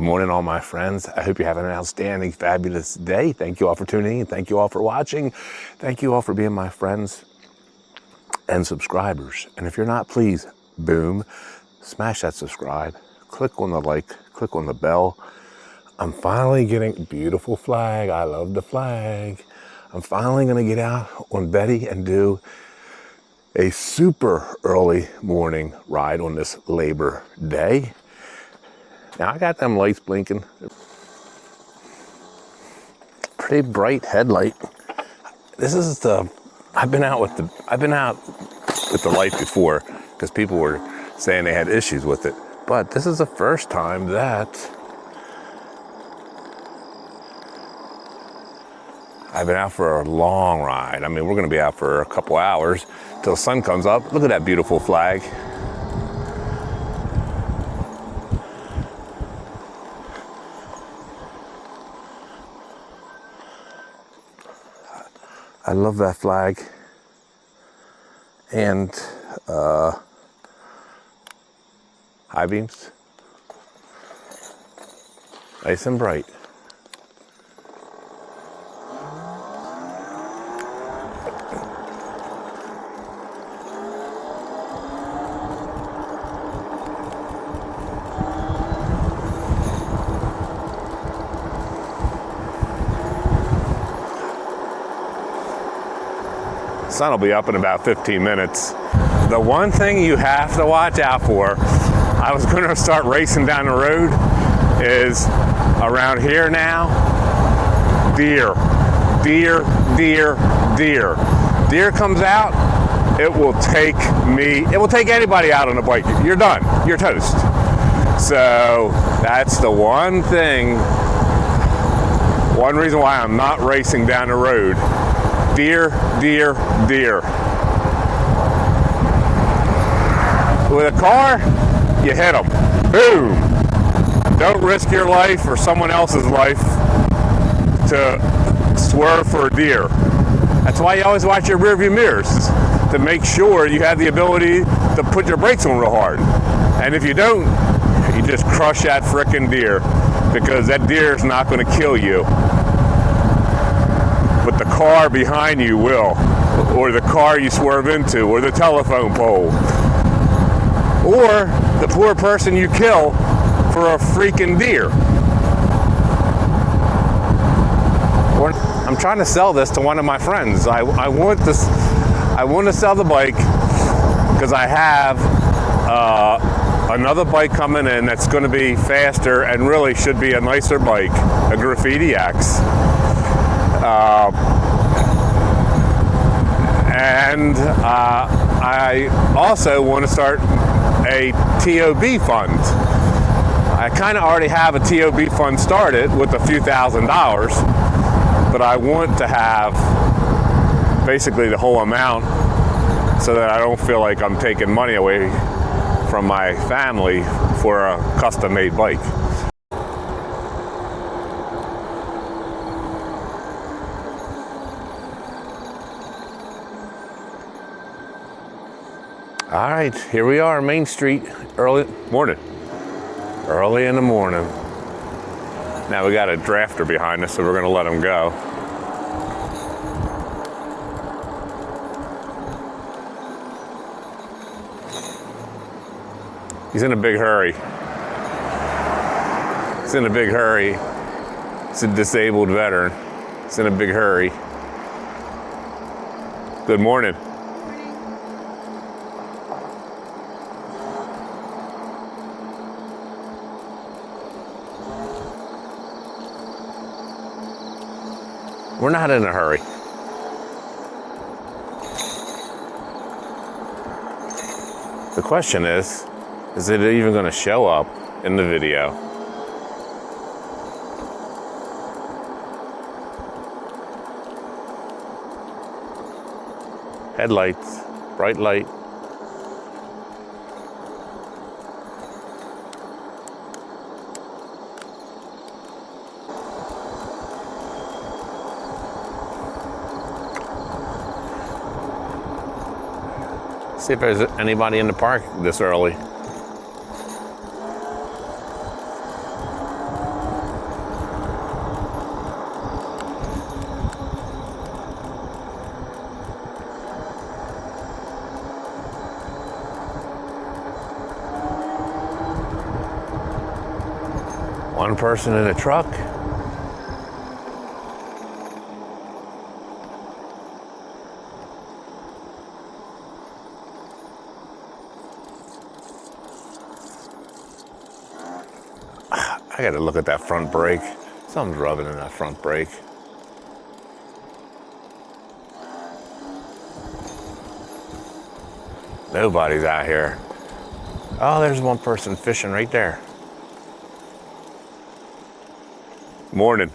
Good morning, all my friends. I hope you're having an outstanding, fabulous day. Thank you all for tuning in. Thank you all for watching. Thank you all for being my friends and subscribers. And if you're not, please, boom, smash that subscribe. Click on the like, click on the bell. I'm finally getting a beautiful flag. I love the flag. I'm finally going to get out on Betty and do a super early morning ride on this Labor Day. Now I got them lights blinking. Pretty bright headlight. This is I've been out with the light before because people were saying they had issues with it. But this is the first time that I've been out for a long ride. I mean, we're gonna be out for a couple hours till the sun comes up. Look at that beautiful flag. I love that flag. And high beams. Nice and bright. Sun will be up in about 15 minutes. The one thing you have to watch out for, I was going to start racing down the road, is around here now, deer. Deer, deer, deer. Deer comes out, it will take anybody out on a bike. You're done, you're toast. So that's the one thing, one reason why I'm not racing down the road. Deer, deer, deer. With a car, you hit them. Boom. Don't risk your life or someone else's life to swerve for a deer. That's why you always watch your rearview mirrors, to make sure you have the ability to put your brakes on real hard. And if you don't, you just crush that frickin' deer, because that deer is not going to kill you. But the car behind you will, or the car you swerve into, or the telephone pole, or the poor person you kill for a freaking deer. I'm trying to sell this to one of my friends. I want to sell the bike because I have another bike coming in that's going to be faster and really should be a nicer bike, a Graffiti X. And I also want to start a TOB fund. I kind of already have a TOB fund started with a few $1,000s, but I want to have basically the whole amount so that I don't feel like I'm taking money away from my family for a custom-made bike. All right, here we are, Main Street, early morning. Early in the morning. Now we got a drafter behind us, so we're gonna let him go. He's in a big hurry. He's in a big hurry. It's a disabled veteran. He's in a big hurry. Good morning. We're not in a hurry. The question is it even going to show up in the video? Headlights, bright light. See if there's anybody in the park this early. One person in a truck. I gotta look at that front brake. Something's rubbing in that front brake. Nobody's out here. Oh, there's one person fishing right there. Morning.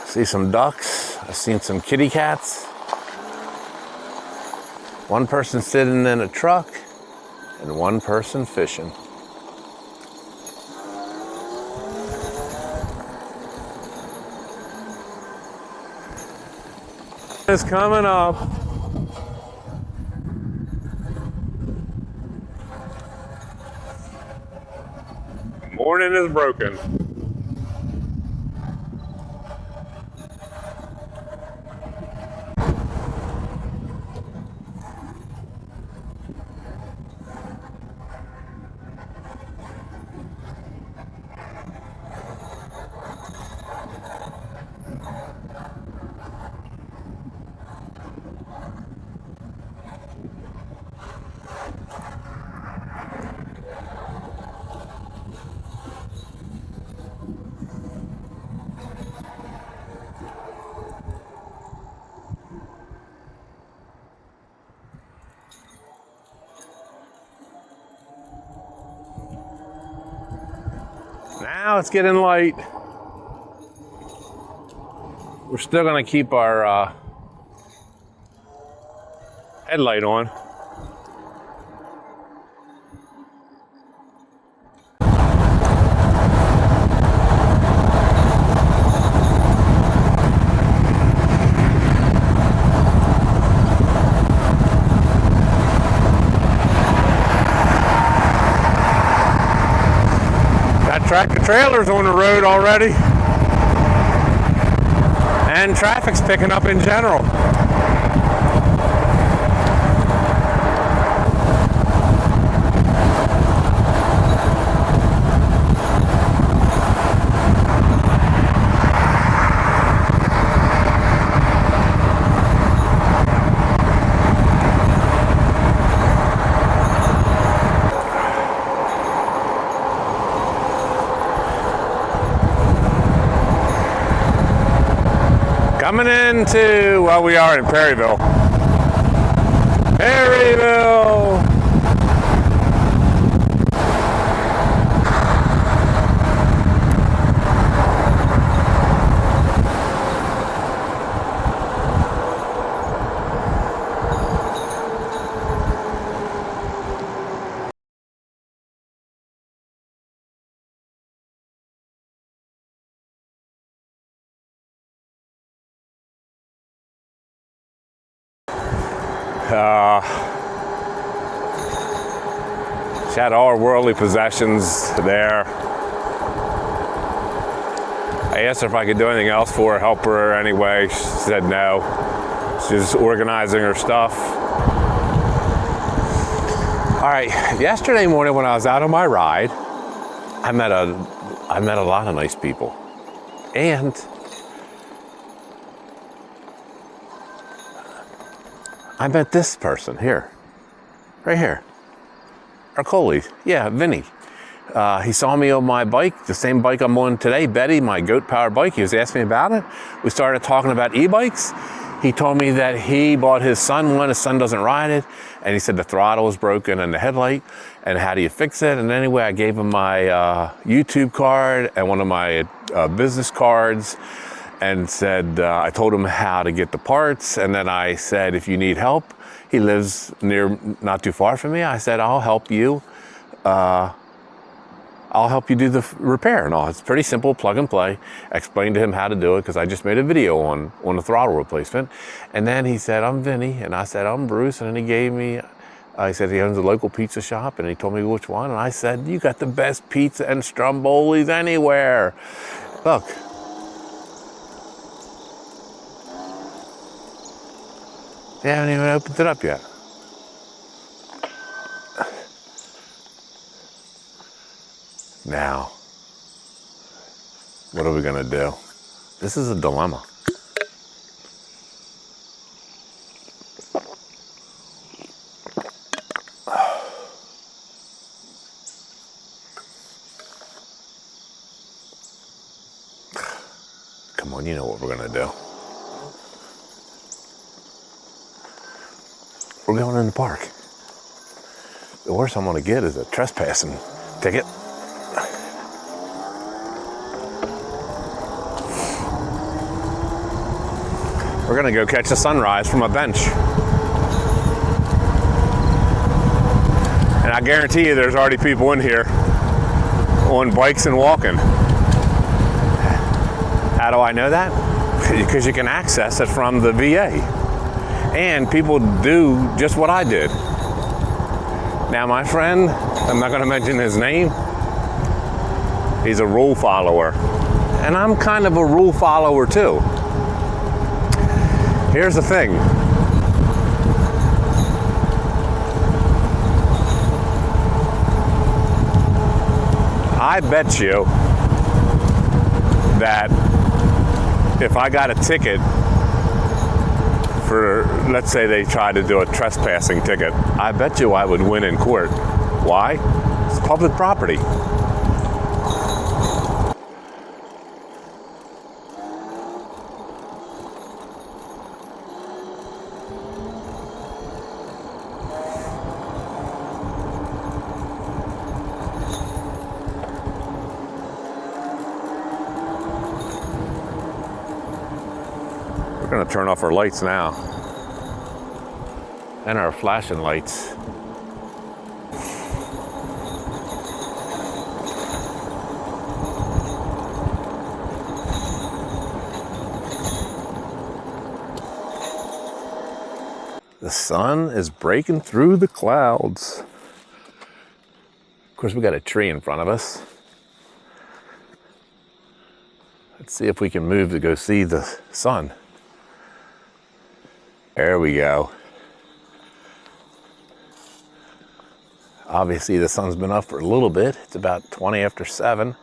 See some ducks. I've seen some kitty cats. One person sitting in a truck and one person fishing. It's coming up. Morning is broken. Now it's getting light. We're still gonna keep our headlight on. Tractor trailers on the road already, and traffic's picking up in general. Coming into, well, we are in Perryville. Perryville! She had all her worldly possessions there. I asked her if I could do anything else for her, help her anyway. She said no. She's organizing her stuff. All right, yesterday morning when I was out on my ride, I met a lot of nice people. And I met this person here, right here. Our colleague, yeah, Vinny. He saw me on my bike, the same bike I'm on today, Betty, my goat powered bike. He was asking me about it. We started talking about e-bikes. He told me that he bought his son one, his son doesn't ride it. And he said the throttle was broken and the headlight, and how do you fix it? And anyway, I gave him my YouTube card and one of my business cards, and said, I told him how to get the parts. And then I said, if you need help, he lives near, not too far from me. I said, I'll help you. I'll I'll help you do the repair and all. It's pretty simple, plug and play. I explained to him how to do it because I just made a video on the throttle replacement. And then he said, I'm Vinny. And I said, I'm Bruce. And then he gave me, he said he owns a local pizza shop, and he told me which one. And I said, you got the best pizza and Strombolis anywhere. Look. They haven't even opened it up yet. Now, what are we gonna do? This is a dilemma. Come on, you know what we're gonna do. We're going in the park. The worst I'm gonna get is a trespassing ticket. We're gonna go catch the sunrise from a bench. And I guarantee you there's already people in here on bikes and walking. How do I know that? Because you can access it from the VA. And people do just what I did. Now my friend, I'm not gonna mention his name, he's a rule follower. And I'm kind of a rule follower too. Here's the thing. I bet you that if I got a ticket for, let's say they tried to do a trespassing ticket, I bet you I would win in court. Why? It's public property. We're gonna turn off our lights now. And our flashing lights. The sun is breaking through the clouds. Of course, we got a tree in front of us. Let's see if we can move to go see the sun. There we go. Obviously the sun's been up for a little bit. It's about 20 after 7.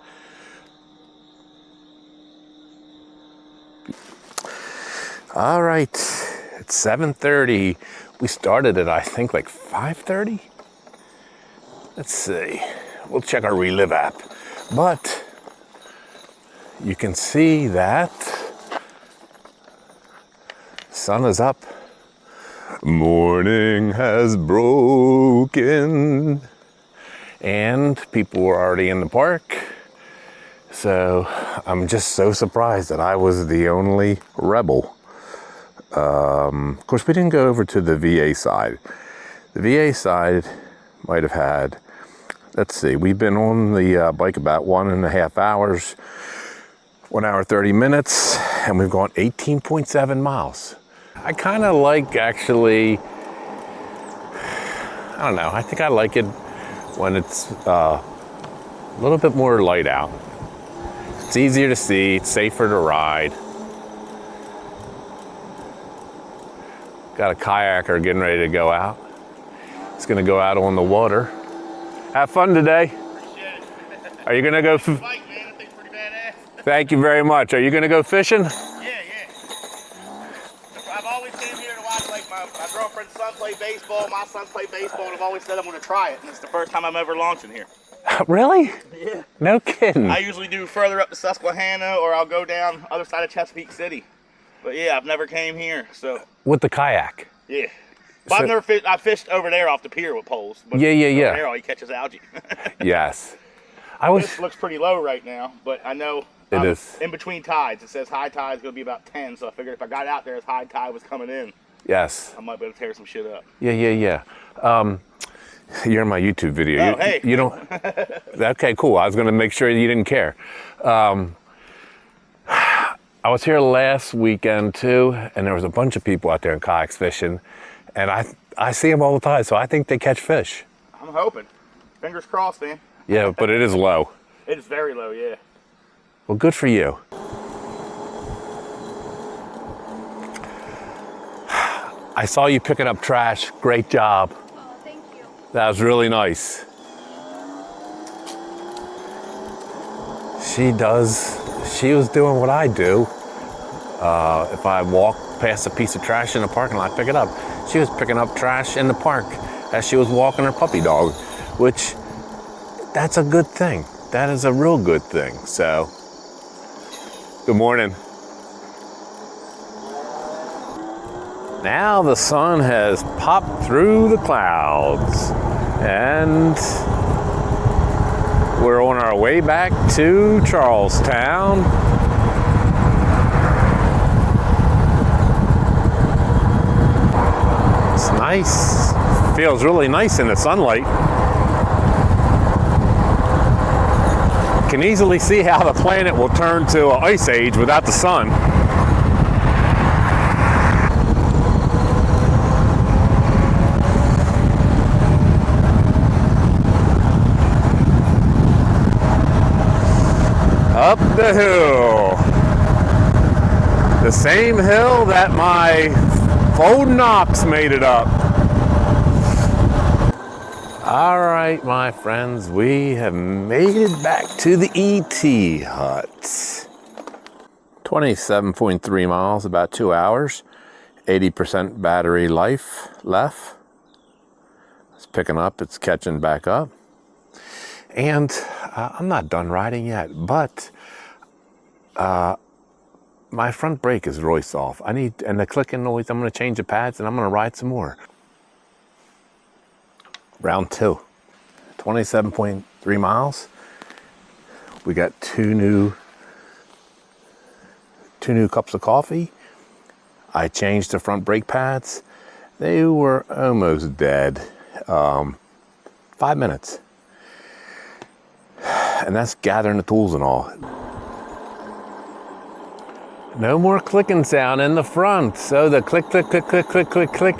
All right, it's 7:30. We started at, I think, like 5:30. Let's see, we'll check our Relive app. But you can see that sun is up. Morning has broken. And people were already in the park. So I'm just so surprised that I was the only rebel. Of course, we didn't go over to the VA side. The VA side might have had, let's see, we've been on the bike about 1.5 hours, 1 hour, 30 minutes, and we've gone 18.7 miles. I kind of like, actually, I don't know, I think I like it when it's a little bit more light out. It's easier to see, it's safer to ride. Got a kayaker getting ready to go out. He's gonna go out on the water. Have fun today. Appreciate it. Are you gonna go? Bike, man. I think it's pretty badass. Thank you very much. Are you gonna go fishing? Yeah. I've always came here to watch, like, my girlfriend's son play baseball, my son play baseball, and I've always said I'm gonna try it. And it's the first time I'm ever launching here. Really? Yeah. No kidding. I usually do further up to Susquehanna, or I'll go down other side of Chesapeake City. But yeah, I've never came here, so. With the kayak? Yeah. But I've never fished. I fished over there off the pier with poles. But Yeah. Over there, all he catches algae. Yes. This looks pretty low right now, but I know It is. in between tides. It says high tide's gonna be about 10, so I figured if I got out there as high tide was coming in, Yes. I might be able to tear some shit up. Yeah. You're in my YouTube video. Oh, hey. You don't. Okay, cool. I was going to make sure you didn't care. I was here last weekend too, and there was a bunch of people out there in kayaks fishing, and I see them all the time. So I think they catch fish. I'm hoping. Fingers crossed, man. Yeah, but it is low. It is very low, yeah. Well, good for you. I saw you picking up trash. Great job. Oh, thank you. That was really nice. She was doing what I do. If I walk past a piece of trash in the parking lot, pick it up. She was picking up trash in the park as she was walking her puppy dog, which that's a good thing. That is a real good thing. So, good morning. Now the sun has popped through the clouds and we're on our way back to Charlestown. It's nice. Feels really nice in the sunlight. Can easily see how the planet will turn to an ice age without the sun. Up the hill. The same hill that my folding ox made it up. All right, my friends, we have made it back to the ET hut. 27.3 miles, about 2 hours, 80% battery life left. It's picking up, it's catching back up. And I'm not done riding yet, but my front brake is really soft. And the clicking noise, I'm gonna change the pads and I'm gonna ride some more. Round 2, 27.3 miles. We got two new cups of coffee. I changed the front brake pads. They were almost dead. 5 minutes. And that's gathering the tools and all. No more clicking sound in the front. So the click, click, click, click, click, click, click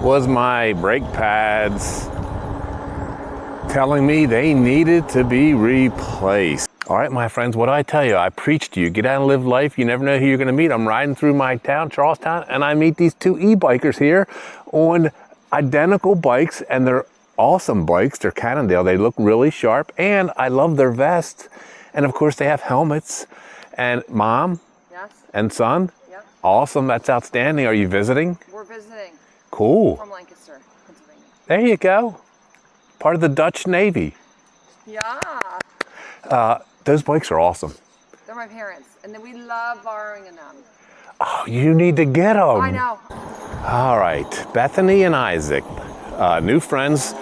was my brake pads telling me they needed to be replaced. All right, my friends, what do I tell you? I preach to you. Get out and live life. You never know who you're gonna meet. I'm riding through my town, Charlestown, and I meet these two e-bikers here on identical bikes, and they're awesome bikes. They're Cannondale. They look really sharp, and I love their vests. And of course, they have helmets. And mom Yes? and son, Yep. awesome. That's outstanding. Are you visiting? We're visiting Cool. from Lancaster, Pennsylvania. There you go. Part of the Dutch Navy. Yeah. Those bikes are awesome. They're my parents, and then we love borrowing them. Oh, you need to get them. I know. All right, Bethany and Isaac, new friends.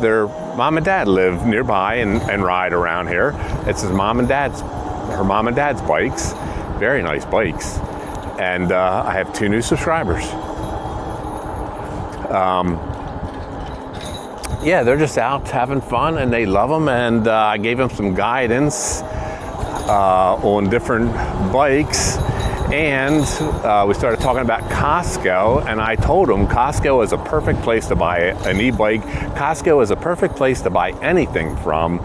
Their mom and dad live nearby and ride around here. It's her mom and dad's bikes. Very nice bikes. And I have 2 new subscribers. Yeah, they're just out having fun and they love them. And I gave them some guidance on different bikes. And we started talking about Costco, and I told them Costco is a perfect place to buy an e-bike. Costco is a perfect place to buy anything from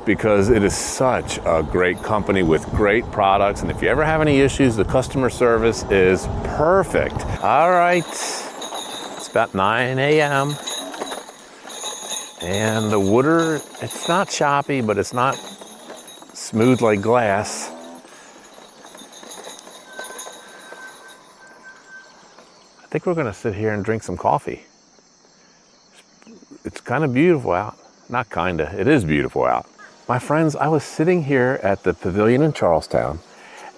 because it is such a great company with great products. And if you ever have any issues, the customer service is perfect. All right, it's about 9 a.m. And the water, it's not choppy, but it's not smooth like glass. I think we're gonna sit here and drink some coffee. It's kind of beautiful out. Not kinda, it is beautiful out. My friends, I was sitting here at the pavilion in Charlestown,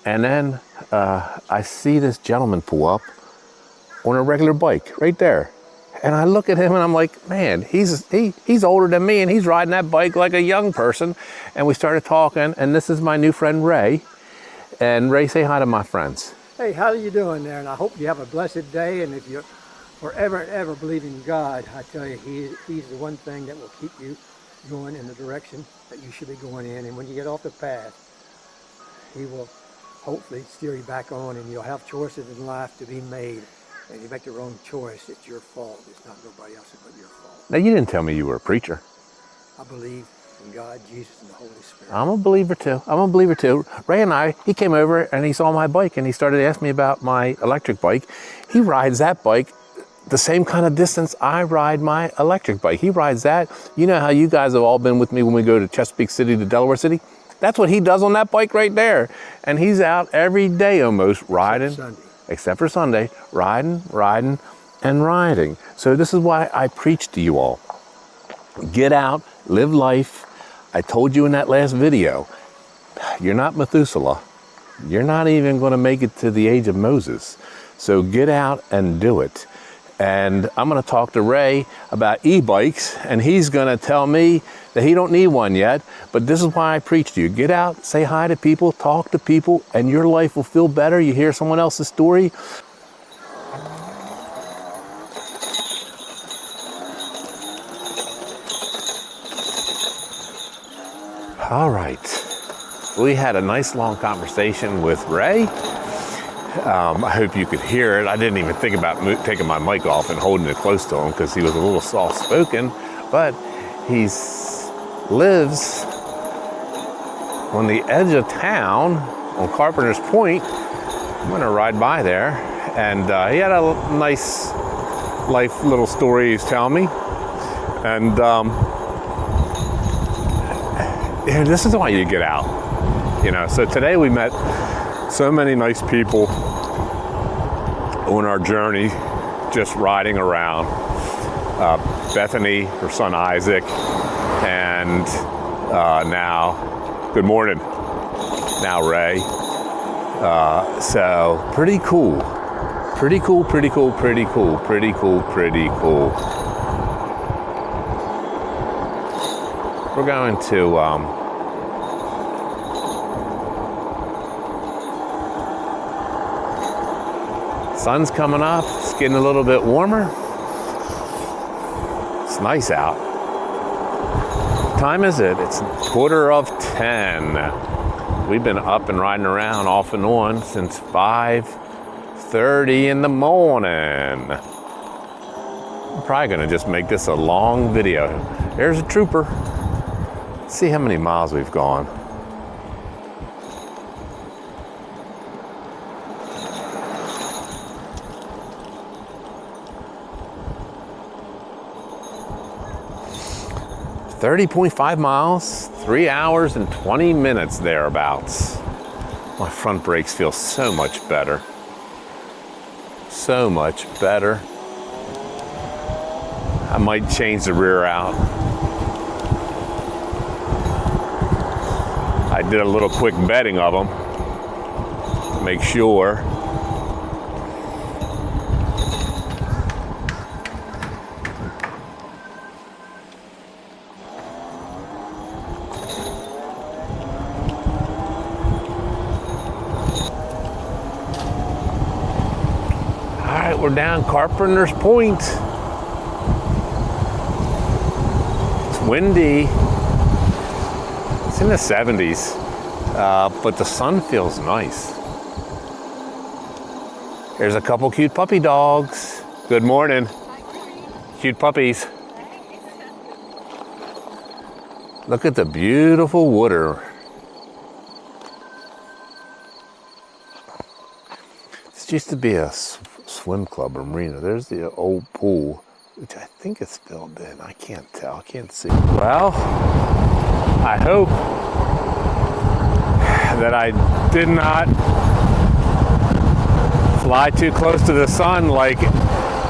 and then I see this gentleman pull up on a regular bike right there. And I look at him and I'm like, man, he's older than me and he's riding that bike like a young person. And we started talking, and this is my new friend, Ray. And Ray, say hi to my friends. Hey, how are you doing there? And I hope you have a blessed day. And if you're forever and ever believe in God, I tell you, He's the one thing that will keep you going in the direction that you should be going in. And when you get off the path, He will hopefully steer you back on, and you'll have choices in life to be made. And you make the wrong choice, it's your fault. It's not nobody else's but your fault. Now, you didn't tell me you were a preacher. I believe in God, Jesus, and the Holy Spirit. I'm a believer too. Ray and I, he came over and he saw my bike and he started asking me about my electric bike. He rides that bike the same kind of distance I ride my electric bike. He rides that. You know how you guys have all been with me when we go to Chesapeake City to Delaware City? That's what he does on that bike right there. And he's out every day almost riding, except for Sunday, riding, and riding. So this is why I preach to you all. Get out, live life. I told you in that last video, you're not Methuselah. You're not even going to make it to the age of Moses. So get out and do it. And I'm going to talk to Ray about e-bikes, and he's going to tell me that he don't need one yet. But this is why I preach to you. Get out, say hi to people, talk to people, and your life will feel better. You hear someone else's story. All right, we had a nice long conversation with Ray. I hope you could hear it. I didn't even think about taking my mic off and holding it close to him because he was a little soft-spoken, but he lives on the edge of town on Carpenter's Point. I'm gonna ride by there, and he had a nice life little story he's telling me, and this is why you get out, you know. So today we met so many nice people on our journey, just riding around. Bethany, her son Isaac, and now, good morning, now Ray. So pretty cool. We're going to sun's coming up, it's getting a little bit warmer. It's nice out. What time is it? It's 9:45. We've been up and riding around off and on since 5:30 in the morning. I'm probably gonna just make this a long video. There's a trooper. Let's see how many miles we've gone. .5 miles, 3 hours and 20 minutes thereabouts. My front brakes feel so much better. So much better. I might change the rear out. I did a little quick bedding of them to make sure. We're down Carpenter's Point. It's windy. It's in the 70s, but the sun feels nice. There's a couple cute puppy dogs. Good morning. Cute puppies. Look at the beautiful water. This used to be a swim club or marina. There's the old pool, which I think is filled in. I can't tell, I can't see. Well, I hope that I did not fly too close to the sun like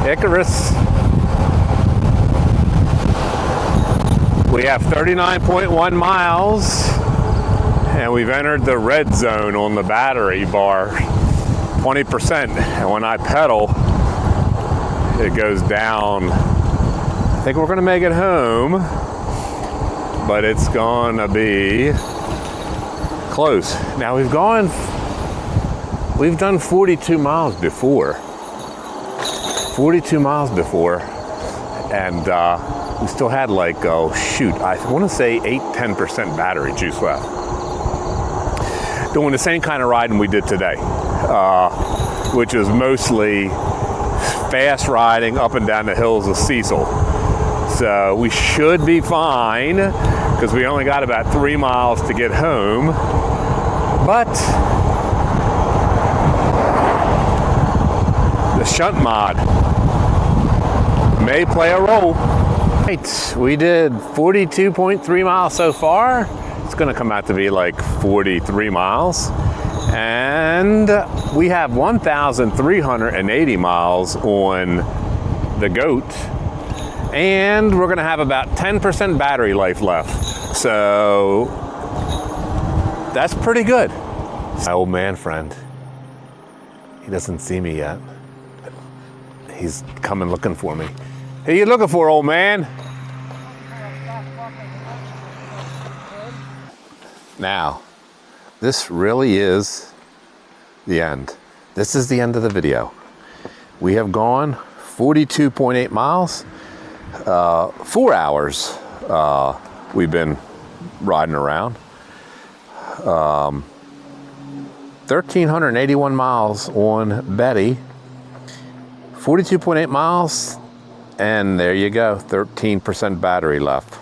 Icarus. We have 39.1 miles and we've entered the red zone on the battery bar. 20%, and when I pedal, it goes down. I think we're gonna make it home, but it's gonna be close. Now we've done 42 miles before. 42 miles before, and we still had like, oh shoot, I want to say 10% battery juice left. Doing the same kind of riding we did today, which was mostly fast riding up and down the hills of Cecil. So we should be fine because we only got about 3 miles to get home. But the shunt mod may play a role. Right, we did 42.3 miles so far. It's going to come out to be like 43 miles. And we have 1,380 miles on the goat. And we're going to have about 10% battery life left. So that's pretty good. My old man friend, he doesn't see me yet. He's coming looking for me. Who you looking for, old man? Now, this really is the end. This is the end of the video. We have gone 42.8 miles, 4 hours we've been riding around. 1,381 miles on Betty, 42.8 miles, and there you go, 13% battery left.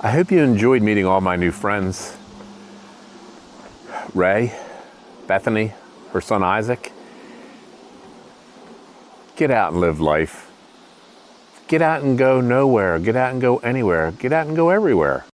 I hope you enjoyed meeting all my new friends. Ray, Bethany, her son Isaac. Get out and live life. Get out and go nowhere. Get out and go anywhere. Get out and go everywhere.